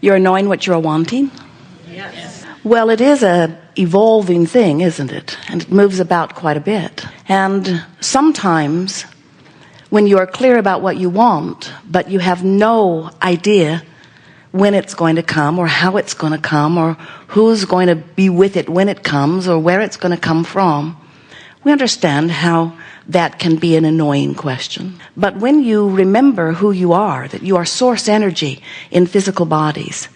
You're knowing what you're wanting? Yes. Well, it is a evolving thing, isn't it? And it moves about quite a bit. And sometimes when you are clear about what you want, but you have no idea when it's going to come or how it's going to come or who's going to be with it when it comes or where it's going to come from, we understand how that can be an annoying question. But when you remember who you are, that you are source energy in physical bodies,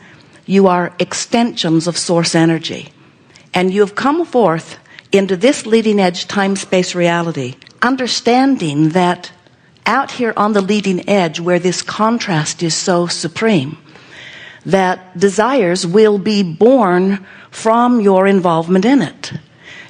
you are extensions of source energy, and you have come forth into this leading edge time-space reality, understanding that out here on the leading edge where this contrast is so supreme, that desires will be born from your involvement in it.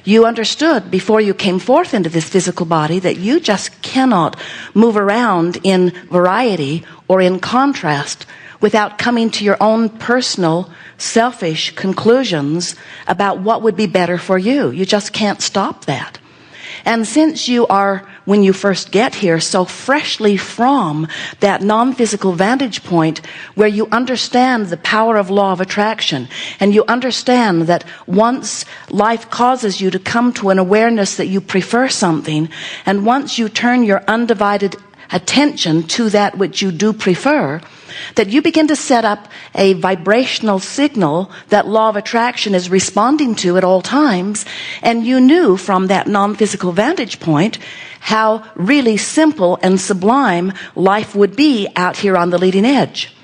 You understood before you came forth into this physical body that you just cannot move around in variety or in contrast without coming to your own personal, selfish conclusions about what would be better for you. You just can't stop that. And since you are, when you first get here, so freshly from that non-physical vantage point where you understand the power of law of attraction, and you understand that once life causes you to come to an awareness that you prefer something, and once you turn your undivided attention to that which you do prefer, that you begin to set up a vibrational signal that law of attraction is responding to at all times. And you knew from that non-physical vantage point how really simple and sublime life would be out here on the leading edge.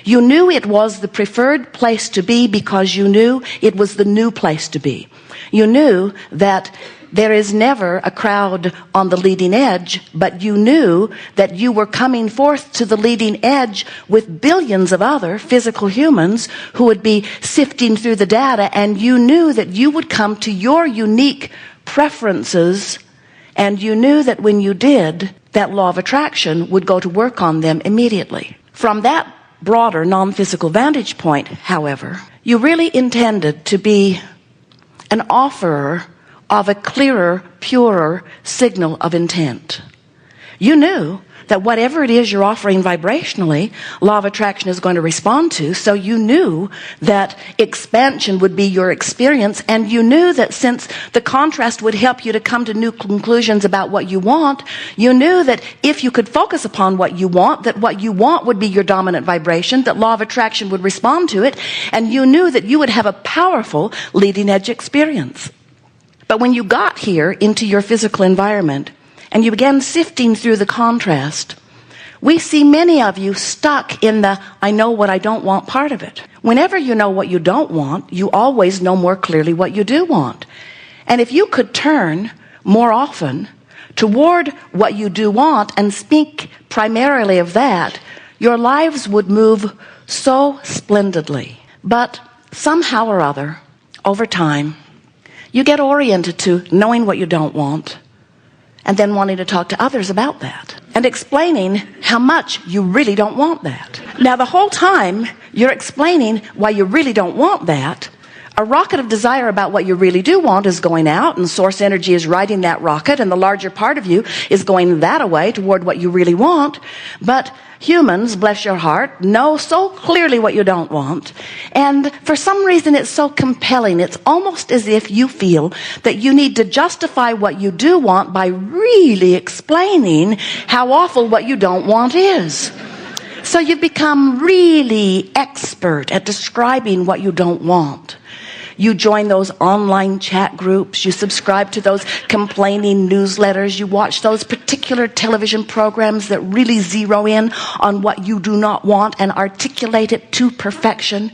You knew it was the preferred place to be because you knew it was the new place to be. You knew that there is never a crowd on the leading edge, but you knew that you were coming forth to the leading edge with billions of other physical humans who would be sifting through the data, and you knew that you would come to your unique preferences, and you knew that when you did, that law of attraction would go to work on them immediately. From that broader non-physical vantage point, however, you really intended to be an offerer of a clearer, purer signal of intent. You knew that whatever it is you're offering vibrationally, law of attraction is going to respond to, so you knew that expansion would be your experience, and you knew that since the contrast would help you to come to new conclusions about what you want, you knew that if you could focus upon what you want, that what you want would be your dominant vibration, that law of attraction would respond to it, and you knew that you would have a powerful leading edge experience. But when you got here into your physical environment and you began sifting through the contrast, we see many of you stuck in the I know what I don't want part of it. Whenever you know what you don't want, you always know more clearly what you do want. And if you could turn more often toward what you do want and speak primarily of that, your lives would move so splendidly. But somehow or other, over time, you get oriented to knowing what you don't want and then wanting to talk to others about that and explaining how much you really don't want that. Now, the whole time you're explaining why you really don't want that, a rocket of desire about what you really do want is going out, and source energy is riding that rocket, and the larger part of you is going that away toward what you really want. But humans, bless your heart, know so clearly what you don't want, and for some reason it's so compelling. It's almost as if you feel that you need to justify what you do want by really explaining how awful what you don't want is. So you've become really expert at describing what you don't want. You join those online chat groups. You subscribe to those complaining newsletters. You watch those particular television programs that really zero in on what you do not want and articulate it to perfection.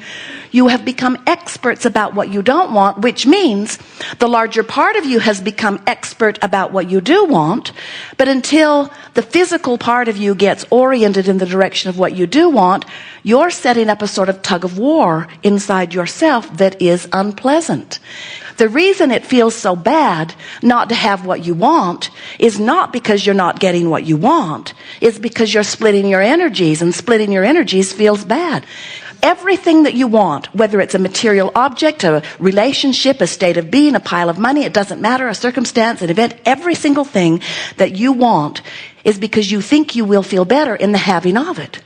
You have become experts about what you don't want, which means the larger part of you has become expert about what you do want. But until the physical part of you gets oriented in the direction of what you do want, you're setting up a sort of tug of war inside yourself that is unpleasant. The reason it feels so bad not to have what you want is not because you're not getting what you want. It's because you're splitting your energies, and splitting your energies feels bad. Everything that you want, whether it's a material object, a relationship, a state of being, a pile of money, it doesn't matter, a circumstance, an event, every single thing that you want is because you think you will feel better in the having of it.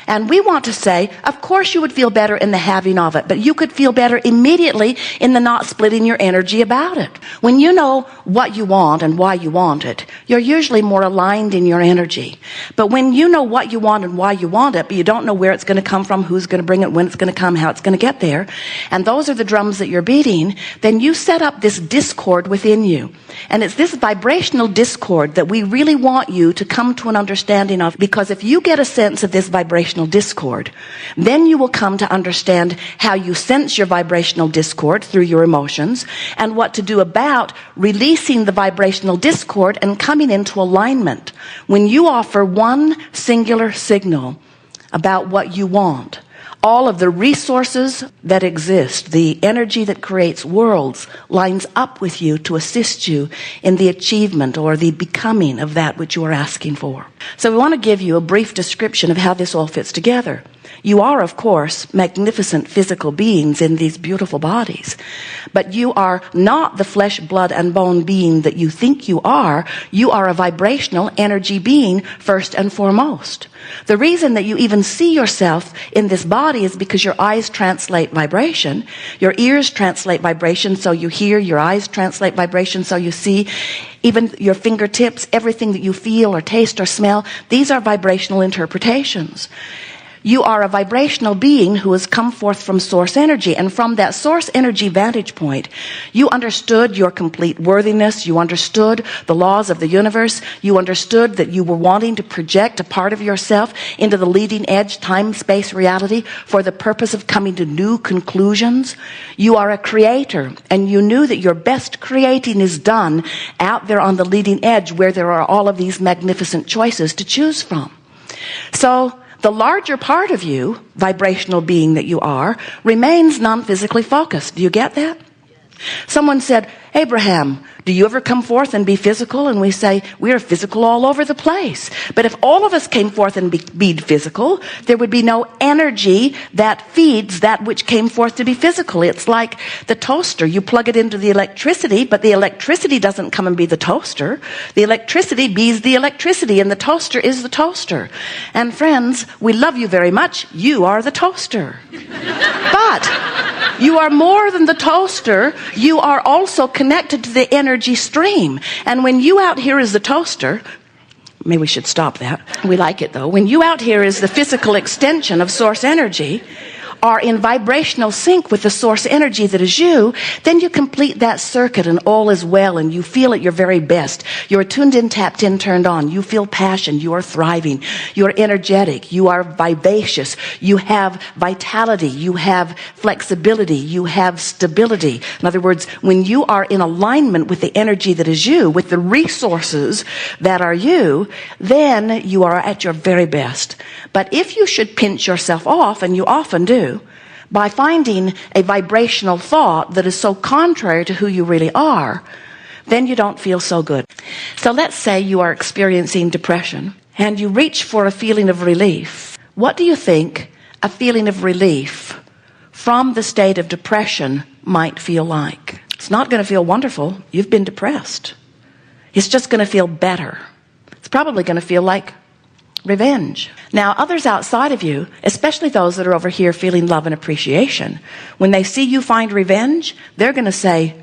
And we want to say, of course you would feel better in the having of it, but you could feel better immediately in the not splitting your energy about it. When you know what you want and why you want it, you're usually more aligned in your energy. But when you know what you want and why you want it, but you don't know where it's going to come from, who's going to bring it, when it's going to come, how it's going to get there, and those are the drums that you're beating, then you set up this discord within you. And it's this vibrational discord that we really want you to come to an understanding of, because if you get a sense of this vibrational discord, then you will come to understand how you sense your vibrational discord through your emotions and what to do about releasing the vibrational discord and coming into alignment. When you offer one singular signal about what you want, all of the resources that exist, the energy that creates worlds, lines up with you to assist you in the achievement or the becoming of that which you are asking for. So we want to give you a brief description of how this all fits together. You are, of course, magnificent physical beings in these beautiful bodies. But you are not the flesh, blood, and bone being that you think you are. You are a vibrational energy being first and foremost. The reason that you even see yourself in this body is because your eyes translate vibration. Your ears translate vibration, so you hear. Your eyes translate vibration, so you see. Even your fingertips, everything that you feel or taste or smell, these are vibrational interpretations. You are a vibrational being who has come forth from source energy. And from that source energy vantage point, you understood your complete worthiness. You understood the laws of the universe. You understood that you were wanting to project a part of yourself into the leading edge time-space reality for the purpose of coming to new conclusions. You are a creator, and you knew that your best creating is done out there on the leading edge where there are all of these magnificent choices to choose from. So the larger part of you, vibrational being that you are, remains non-physically focused. Do you get that? Someone said, Abraham, do you ever come forth and be physical? And we say, we are physical all over the place. But if all of us came forth and be physical, there would be no energy that feeds that which came forth to be physical. It's like the toaster. You plug it into the electricity, but the electricity doesn't come and be the toaster. The electricity bees the electricity, and the toaster is the toaster. And friends, we love you very much. You are the toaster. But you are more than the toaster. You are also connected to the energy stream. And when you out here is the toaster, maybe we should stop that. We like it though. When you out here is the physical extension of source energy, are in vibrational sync with the source energy that is you, then you complete that circuit and all is well and you feel at your very best. You're tuned in, tapped in, turned on. You feel passion. You are thriving. You are energetic. You are vivacious. You have vitality. You have flexibility. You have stability. In other words, when you are in alignment with the energy that is you, with the resources that are you, then you are at your very best. But if you should pinch yourself off, and you often do, by finding a vibrational thought that is so contrary to who you really are, then you don't feel so good. So let's say you are experiencing depression and you reach for a feeling of relief. What do you think a feeling of relief from the state of depression might feel like? It's not going to feel wonderful. You've been depressed. It's just going to feel better. It's probably going to feel like revenge. Now, others outside of you, especially those that are over here feeling love and appreciation, when they see you find revenge, they're going to say,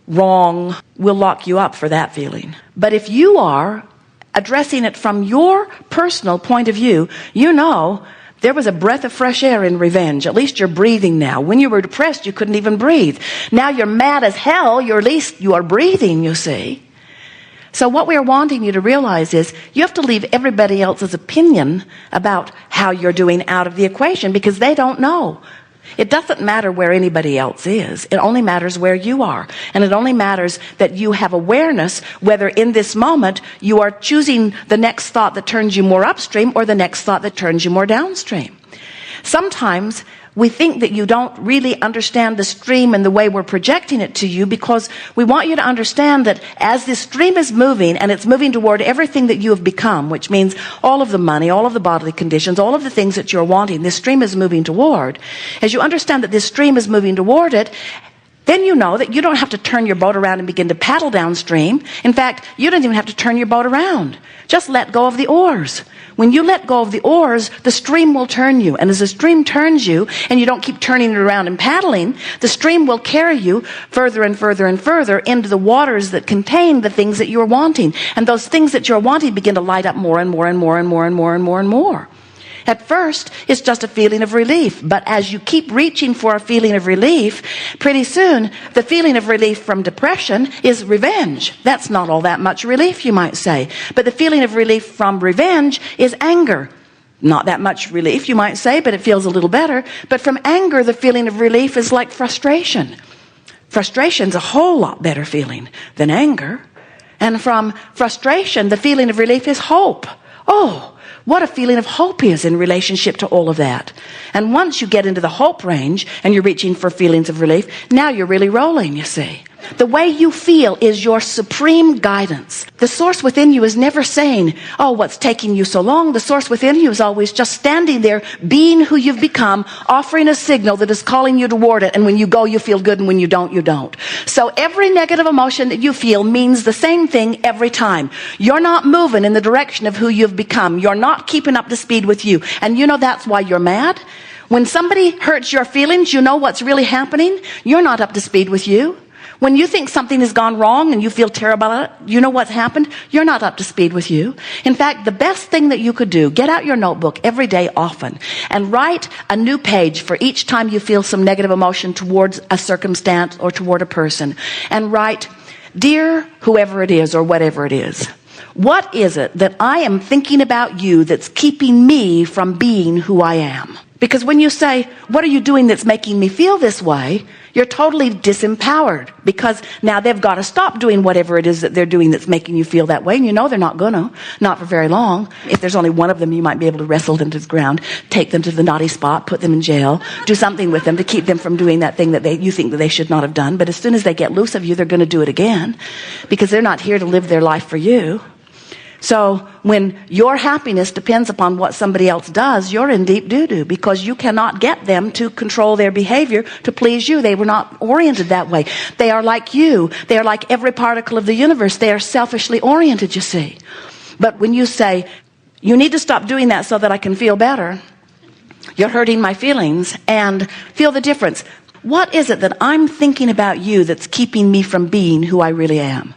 wrong, we'll lock you up for that feeling. But if you are addressing it from your personal point of view, you know there was a breath of fresh air in revenge. At least you're breathing now. When you were depressed, you couldn't even breathe. Now you're mad as hell, at least you are breathing, you see. So what we are wanting you to realize is you have to leave everybody else's opinion about how you're doing out of the equation, because they don't know. It doesn't matter where anybody else is. It only matters where you are. And it only matters that you have awareness whether in this moment you are choosing the next thought that turns you more upstream or the next thought that turns you more downstream. Sometimes we think that you don't really understand the stream and the way we're projecting it to you, because we want you to understand that as this stream is moving, and it's moving toward everything that you have become, which means all of the money, all of the bodily conditions, all of the things that you're wanting, this stream is moving toward. As you understand that this stream is moving toward it, then you know that you don't have to turn your boat around and begin to paddle downstream. In fact, you don't even have to turn your boat around. Just let go of the oars. When you let go of the oars, the stream will turn you. And as the stream turns you, and you don't keep turning it around and paddling, the stream will carry you further and further and further into the waters that contain the things that you're wanting. And those things that you're wanting begin to light up more and more and more and more and more and more and more. At first, it's just a feeling of relief. But as you keep reaching for a feeling of relief, pretty soon, the feeling of relief from depression is revenge. That's not all that much relief, you might say. But the feeling of relief from revenge is anger. Not that much relief, you might say, but it feels a little better. But from anger, the feeling of relief is like frustration. Frustration's a whole lot better feeling than anger. And from frustration, the feeling of relief is hope. Oh, what a feeling of hope is in relationship to all of that. And once you get into the hope range and you're reaching for feelings of relief, now you're really rolling, you see. The way you feel is your supreme guidance. The source within you is never saying, oh, what's taking you so long? The source within you is always just standing there, being who you've become, offering a signal that is calling you toward it. And when you go, you feel good, and when you don't, you don't. So every negative emotion that you feel means the same thing every time. You're not moving in the direction of who you've become. You're not keeping up to speed with you. And you know that's why you're mad. When somebody hurts your feelings, you know what's really happening? You're not up to speed with you. When you think something has gone wrong and you feel terrible about it, you know what's happened? You're not up to speed with you. In fact, the best thing that you could do, get out your notebook every day often and write a new page for each time you feel some negative emotion towards a circumstance or toward a person. And write, dear whoever it is or whatever it is, what is it that I am thinking about you that's keeping me from being who I am? Because when you say, what are you doing that's making me feel this way? You're totally disempowered, because now they've got to stop doing whatever it is that they're doing that's making you feel that way. And you know they're not gonna, not for very long. If there's only one of them, you might be able to wrestle them to the ground, take them to the naughty spot, put them in jail, do something with them to keep them from doing that thing that you think that they should not have done. But as soon as they get loose of you, they're going to do it again, because they're not here to live their life for you. So when your happiness depends upon what somebody else does, you're in deep doo-doo, because you cannot get them to control their behavior to please you. They were not oriented that way. They are like you. They are like every particle of the universe. They are selfishly oriented, you see. But when you say, you need to stop doing that so that I can feel better, you're hurting my feelings. And feel the difference. What is it that I'm thinking about you that's keeping me from being who I really am?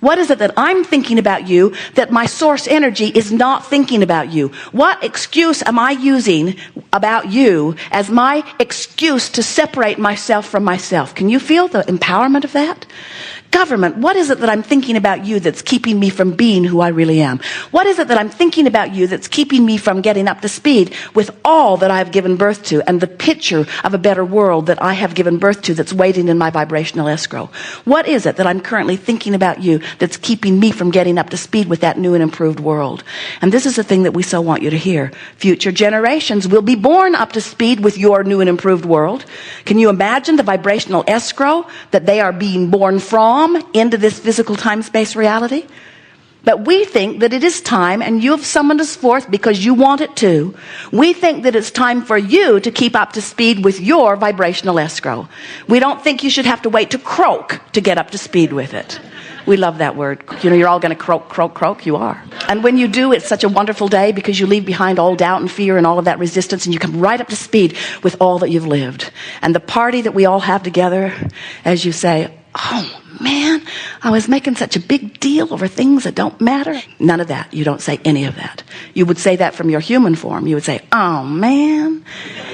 What is it that I'm thinking about you that my source energy is not thinking about you? What excuse am I using about you as my excuse to separate myself from myself? Can you feel the empowerment of that? Government, what is it that I'm thinking about you that's keeping me from being who I really am? What is it that I'm thinking about you that's keeping me from getting up to speed with all that I've given birth to and the picture of a better world that I have given birth to that's waiting in my vibrational escrow? What is it that I'm currently thinking about you that's keeping me from getting up to speed with that new and improved world? And this is the thing that we so want you to hear. Future generations will be born up to speed with your new and improved world. Can you imagine the vibrational escrow that they are being born from into this physical time-space reality? But we think that it is time, and you have summoned us forth because you want it to. We think that it's time for you to keep up to speed with your vibrational escrow. We don't think you should have to wait to croak to get up to speed with it. We love that word. You know, you're all going to croak, croak, croak. You are. And when you do, it's such a wonderful day, because you leave behind all doubt and fear and all of that resistance, and you come right up to speed with all that you've lived. And the party that we all have together, as you say, oh man, I was making such a big deal over things that don't matter. None of that. You don't say any of that. You would say that from your human form. You would say, oh man,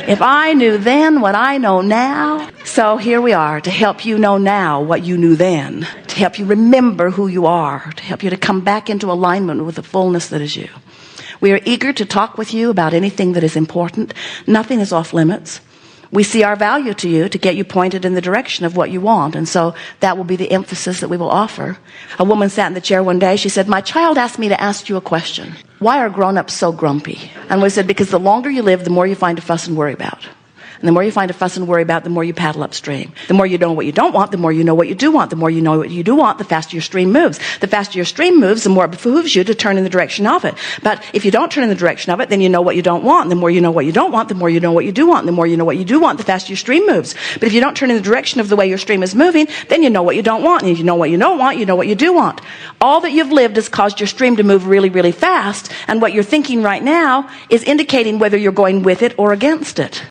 if I knew then what I know now. So here we are to help you know now what you knew then, to help you remember who you are, to help you to come back into alignment with the fullness that is you. We are eager to talk with you about anything that is important. Nothing is off limits. We see our value to you to get you pointed in the direction of what you want. And so that will be the emphasis that we will offer. A woman sat in the chair one day. She said, my child asked me to ask you a question. Why are grown-ups so grumpy? And we said, because the longer you live, the more you find to fuss and worry about. And the more you find to fuss and worry about, the more you paddle upstream. The more you know what you don't want, the more you know what you do want. The more you know what you do want, the faster your stream moves. The faster your stream moves, the more it behooves you to turn in the direction of it. But if you don't turn in the direction of it, then you know what you don't want. And the more you know what you don't want, the more you know what you do want. And the more you know what you do want, the faster your stream moves. But if you don't turn in the direction of the way your stream is moving, then you know what you don't want. And if you know what you don't want, you know what you do want. All that you've lived has caused your stream to move really, really fast. And what you're thinking right now is indicating whether you're going with it or against it.